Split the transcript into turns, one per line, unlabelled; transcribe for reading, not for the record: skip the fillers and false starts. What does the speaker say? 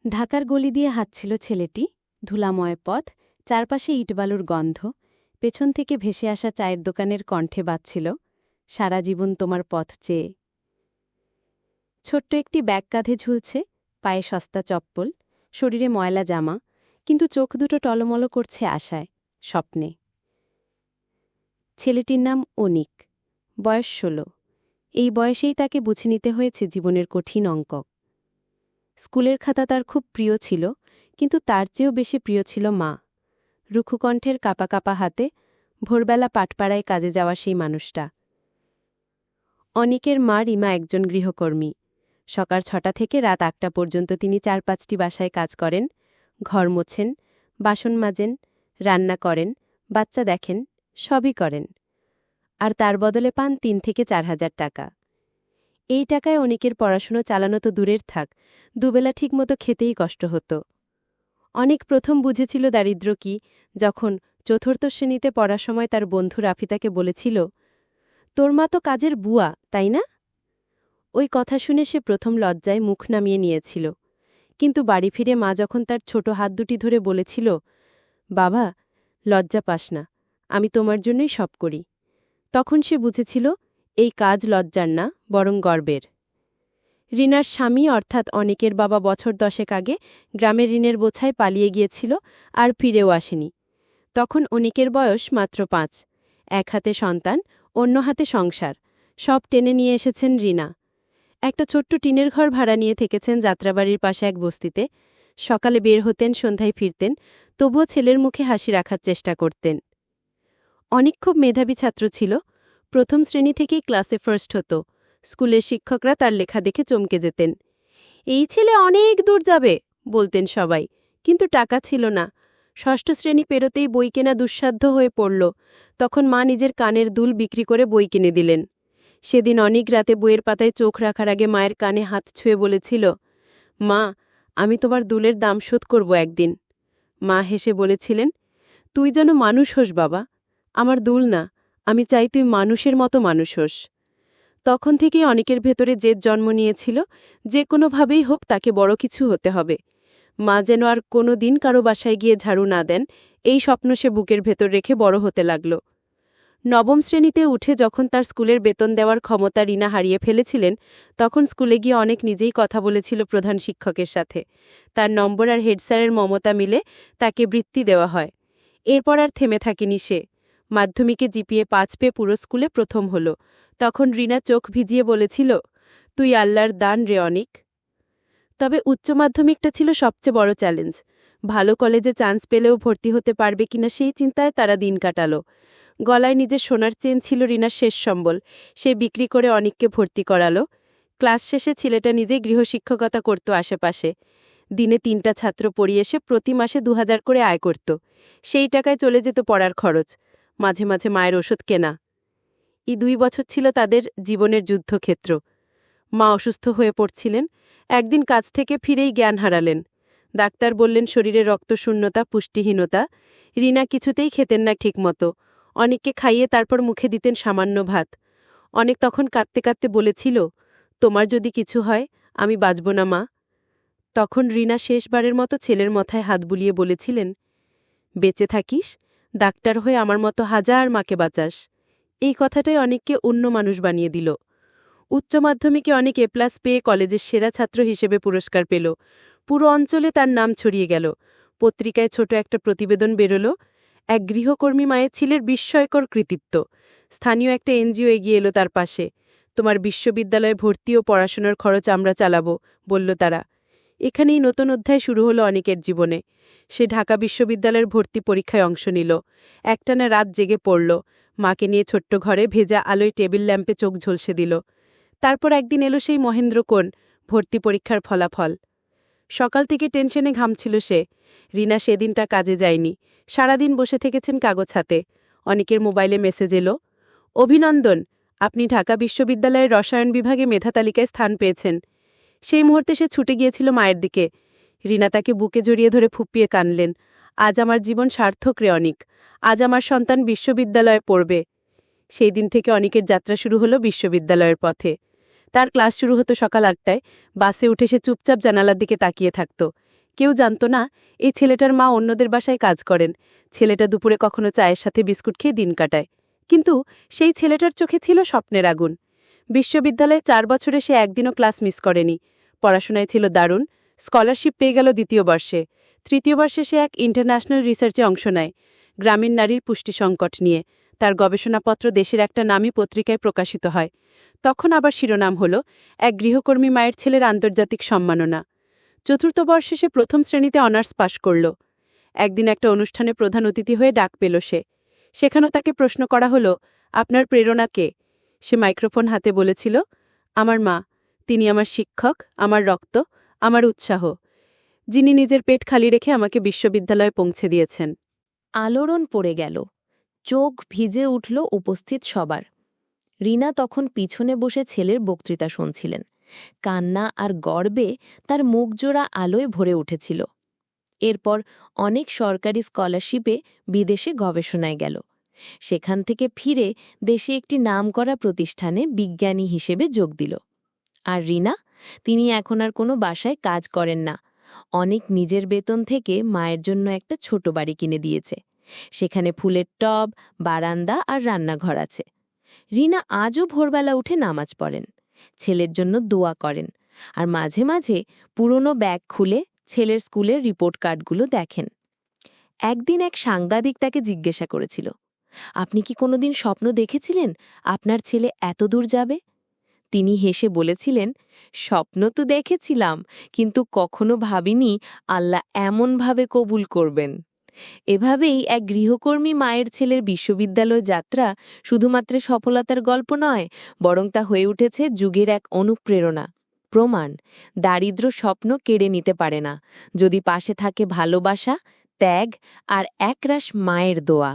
ঢাকার গলি দিয়ে হাঁটছিল ছেলেটি, ধুলাময় পথ, চারপাশে ইটবালুর গন্ধ, পেছন থেকে ভেসে আসা চায়ের দোকানের কণ্ঠে বাজছিল, সারা জীবন তোমার পথ চেয়ে। ছোট্ট একটি ব্যাগ কাঁধে ঝুলছে, পায়ে সস্তা চপ্পল, শরীরে ময়লা জামা, কিন্তু চোখ দুটো টলমল করছে আশায়, স্বপ্নে। ছেলেটির নাম অনিক, বয়স ১৬। এই বয়সেই তাকে বুঝে নিতে হয়েছে জীবনের কঠিন অঙ্ক। স্কুলের খাতা তার খুব প্রিয় ছিল, কিন্তু তার চেয়েও বেশি প্রিয় ছিল মা। রুখু কণ্ঠের কাপা কাপা হাতে ভোরবেলা পাটপাড়ায় কাজে যাওয়া সেই মানুষটা। অনিকের মা রিমা একজন গৃহকর্মী। সকাল ৬টা থেকে রাত ৮টা পর্যন্ত তিনি ৪-৫টি বাসায় কাজ করেন, ঘর মোছেন, বাসন মাজেন, রান্না করেন, বাচ্চা দেখেন, সবই করেন। আর তার বদলে পান ৩ থেকে ৪ হাজার টাকা। এই টাকায় অনিকের পড়াশুনো চালানো তো দূরের থাক, দুবেলা ঠিকমতো খেতেই কষ্ট হতো। অনেক প্রথম বুঝেছিল দারিদ্র্য কি, যখন চতুর্থ শ্রেণীতে পড়ার সময় তার বন্ধু রাফি তাকে বলেছিল, তোর মা তো কাজের বুয়া, তাই না? ওই কথা শুনে সে প্রথম লজ্জায় মুখ নামিয়ে নিয়েছিল, কিন্তু বাড়ি ফিরে মা যখন তার ছোট হাত দুটি ধরে বলেছিল, বাবা, লজ্জা পাস না, আমি তোমার জন্যই সব করি, তখন সে বুঝেছিল এই কাজ লজ্জার না, বরং গর্বের। রিনার স্বামী অর্থাৎ অনিকের বাবা বছর ১০ আগে গ্রামের ঋণের বোঝায় পালিয়ে গিয়েছিল আর ফিরেও আসেনি। তখন অনিকের বয়স মাত্র ৫। এক হাতে সন্তান, অন্য হাতে সংসার, সব টেনে নিয়ে এসেছেন রিনা। একটা ছোট্ট টিনের ঘর ভাড়া নিয়ে থেকেছেন যাত্রাবাড়ির পাশে এক বস্তিতে। সকালে বের হতেন, সন্ধ্যায় ফিরতেন, তবুও ছেলের মুখে হাসি রাখার চেষ্টা করতেন। অনিক খুব মেধাবী ছাত্র ছিল, প্রথম শ্রেণী থেকেই ক্লাসে ফার্স্ট হতো। স্কুলের শিক্ষকরা তার লেখা দেখে চমকে যেতেন। এই ছেলে অনেক দূর যাবে, বলতেন সবাই, কিন্তু টাকা ছিল না। ষষ্ঠ শ্রেণী পেরোতেই বই কেনা দুঃসাধ্য হয়ে পড়ল। তখন মা নিজের কানের দুল বিক্রি করে বই কিনে দিলেন। সেদিন অনেক রাতে বইয়ের পাতায় চোখ রাখার আগে মায়ের কানে হাত ছুঁয়ে বলেছিল, মা, আমি তোমার দুলের দাম শোধ করব একদিন। মা হেসে বলেছিলেন, তুই যেন মানুষ হোস বাবা, আমার দুল না, আমি চাই তুই মানুষের মতো মানুষ হোস। তখন থেকেই অনেকের ভেতরে জেদ জন্ম নিয়েছিল, যে কোনোভাবেই হোক তাকে বড় কিছু হতে হবে। মা যেন আর কোনো দিন কারো বাসায় গিয়ে ঝাড়ু না দেন, এই স্বপ্ন সে বুকের ভেতর রেখে বড় হতে লাগল। নবম শ্রেণীতে উঠে যখন তার স্কুলের বেতন দেওয়ার ক্ষমতা রিনা হারিয়ে ফেলেছিলেন, তখন স্কুলে গিয়ে অনেক নিজেই কথা বলেছিল প্রধান শিক্ষকের সাথে। তার নম্বর আর হেডস্যারের মমতা মিলে তাকে বৃত্তি দেওয়া হয়। এরপর আর থেমে থাকেনি সে। মাধ্যমিকে জিপিএ ৫ পেয়ে পুরো স্কুলে প্রথম হল। তখন রিনা চোখ ভিজিয়ে বলেছিল, তুই আল্লাহর দান রে অনিক। তবে উচ্চ মাধ্যমিকটা ছিল সবচেয়ে বড় চ্যালেঞ্জ। ভালো কলেজে চান্স পেলেও ভর্তি হতে পারবে কিনা সেই চিন্তায় তারা দিন কাটালো। গলায় নিজের সোনার চেন ছিল রিনার শেষ সম্বল, সে বিক্রি করে অনিককে ভর্তি করালো। ক্লাস শেষে ছেলেটা নিজেই গৃহশিক্ষকতা করত আশেপাশে। দিনে ৩টা ছাত্র পড়িয়ে এসে প্রতি মাসে ২,০০০ করে আয় করত। সেই টাকায় চলে যেত পড়ার খরচ, মাঝে মাঝে মায়ের ওষুধ কেনা। এই ২ বছর ছিল তাদের জীবনের যুদ্ধক্ষেত্র। মা অসুস্থ হয়ে পড়ছিলেন, একদিন কাজ থেকে ফিরেই জ্ঞান হারালেন। ডাক্তার বললেন শরীরে রক্তশূন্যতা, পুষ্টিহীনতা। রিনা কিছুতেই খেতেন না ঠিকমতো। অনেককে খাইয়ে তারপর মুখে দিতেন সামান্য ভাত। অনেক তখন কাঁদতে কাঁদতে বলেছিল, তোমার যদি কিছু হয় আমি বাঁচব না মা। তখন রিনা শেষবারের মতো ছেলের মাথায় হাত বুলিয়ে বলেছিলেন, বেঁচে থাকিস, ডাক্তার হয়ে আমার মতো হাজার মাকে বাঁচাস। এই কথাটাই অনেককে অন্য মানুষ বানিয়ে দিল। উচ্চ মাধ্যমিকে অনেক এ+ পেয়ে কলেজের সেরা ছাত্র হিসেবে পুরস্কার পেল। পুরো অঞ্চলে তার নাম ছড়িয়ে গেল। পত্রিকায় ছোট একটা প্রতিবেদন বেরোল, এক গৃহকর্মী মায়ের ছেলের বিস্ময়কর কৃতিত্ব। স্থানীয় একটা এনজিও এগিয়ে এলো তার পাশে। তোমার বিশ্ববিদ্যালয়ে ভর্তি ও পড়াশোনার খরচ আমরা চালাবো, বলল তারা। এখানেই নতুন অধ্যায় শুরু হলো অনেকের জীবনে। সে ঢাকা বিশ্ববিদ্যালয়ের ভর্তি পরীক্ষায় অংশ নিল। একটানা রাত জেগে পড়ল, মাকে নিয়ে ছোট্ট ঘরে ভেজা আলোয় টেবিল ল্যাম্পে চোখ ঝলসে দিল। তারপর একদিন এলো সেই মহেন্দ্রকোণ ভর্তি পরীক্ষার ফলাফল। সকাল থেকে টেনশনে ঘামছিল সে। রিনা সেদিনটা কাজে যায়নি, সারাদিন বসে থেকেছেন কাগজ হাতে। অনেকের মোবাইলে মেসেজ এলো, অভিনন্দন, আপনি ঢাকা বিশ্ববিদ্যালয়ের রসায়ন বিভাগে মেধা তালিকায় স্থান পেয়েছেন। সেই মুহূর্তে সে ছুটে গিয়েছিল মায়ের দিকে। রিনা তাকে বুকে জড়িয়ে ধরে ফুঁপিয়ে কানলেন, আজ আমার জীবন সার্থক রে অনিক, আজ আমার সন্তান বিশ্ববিদ্যালয়ে পড়বে। সেই দিন থেকে অনিকের যাত্রা শুরু হলো বিশ্ববিদ্যালয়ের পথে। তার ক্লাস শুরু হতো সকাল ৮টায়। বাসে উঠে সে চুপচাপ জানালার দিকে তাকিয়ে থাকত। কেউ জানত না এই ছেলেটার মা অন্যদের বাসায় কাজ করেন, ছেলেটা দুপুরে কখনো চায়ের সাথে বিস্কুট খেয়ে দিন কাটায়। কিন্তু সেই ছেলেটার চোখে ছিল স্বপ্নের আগুন। বিশ্ববিদ্যালয়ে 4 বছরে সে একদিনও ক্লাস মিস করেনি। পড়াশোনায় ছিল দারুণ, স্কলারশিপ পেয়ে গেল 2য় বর্ষে। 3য় বর্ষে সে এক ইন্টারন্যাশনাল রিসার্চে অংশ নেয়, গ্রামীণ নারীর পুষ্টি সংকট নিয়ে। তার গবেষণাপত্র দেশের একটা নামী পত্রিকায় প্রকাশিত হয়। তখন আবার শিরোনাম হল এক গৃহকর্মী মায়ের ছেলের আন্তর্জাতিক সম্মাননা। 4র্থ বর্ষে সে 1ম শ্রেণীতে অনার্স পাশ করল। একদিন একটা অনুষ্ঠানে প্রধান অতিথি হয়ে ডাক পেল সে। সেখানেও তাকে প্রশ্ন করা হলো, আপনার প্রেরণা কে? সে মাইক্রোফোন হাতে বলেছিল, আমার মা। তিনি আমার শিক্ষক, আমার রক্ত, আমার উৎসাহ, যিনি নিজের পেট খালি রেখে আমাকে বিশ্ববিদ্যালয়ে পৌঁছে দিয়েছেন।
আলোড়ন পড়ে গেল, চোখ ভিজে উঠল উপস্থিত সবার। রিনা তখন পিছনে বসে ছেলের বক্তৃতা শুনছিলেন। কান্না আর গর্বে তার মুখজোড়া আলোয় ভরে উঠেছিল। এরপর অনেক সরকারি স্কলারশিপে বিদেশে গবেষণায় গেল। সেখান থেকে ফিরে দেশে একটি নামকরা প্রতিষ্ঠানে বিজ্ঞানী হিসেবে যোগ দিল। আর রিনা, তিনি এখন আর কোনো বাসায় কাজ করেন না। অনেক নিজের বেতন থেকে মায়ের জন্য একটা ছোট বাড়ি কিনে দিয়েছে। সেখানে ফুলের টব, বারান্দা আর রান্নাঘর আছে। রিনা আজও ভোরবেলা উঠে নামাজ পড়েন, ছেলের জন্য দোয়া করেন, আর মাঝে মাঝে পুরনো ব্যাগ খুলে ছেলের স্কুলের রিপোর্ট কার্ডগুলো দেখেন। একদিন এক সাংবাদিক তাকে জিজ্ঞাসা করেছিল, আপনি কি কোনোদিন স্বপ্ন দেখেছিলেন আপনার ছেলে এত দূর যাবে? তিনি হেসে বলেছিলেন, স্বপ্ন তো দেখেছিলাম, কিন্তু কখনো ভাবিনি আল্লাহ এমনভাবে কবুল করবেন। এভাবেই এক গৃহকর্মী মায়ের ছেলের বিশ্ববিদ্যালয় যাত্রা শুধুমাত্র সফলতার গল্প নয়, বরং তা হয়ে উঠেছে যুগের এক অনুপ্রেরণা, প্রমাণ দারিদ্র্য স্বপ্ন কেড়ে নিতে পারে না, যদি পাশে থাকে ভালোবাসা, ত্যাগ আর একরাশ মায়ের দোয়া।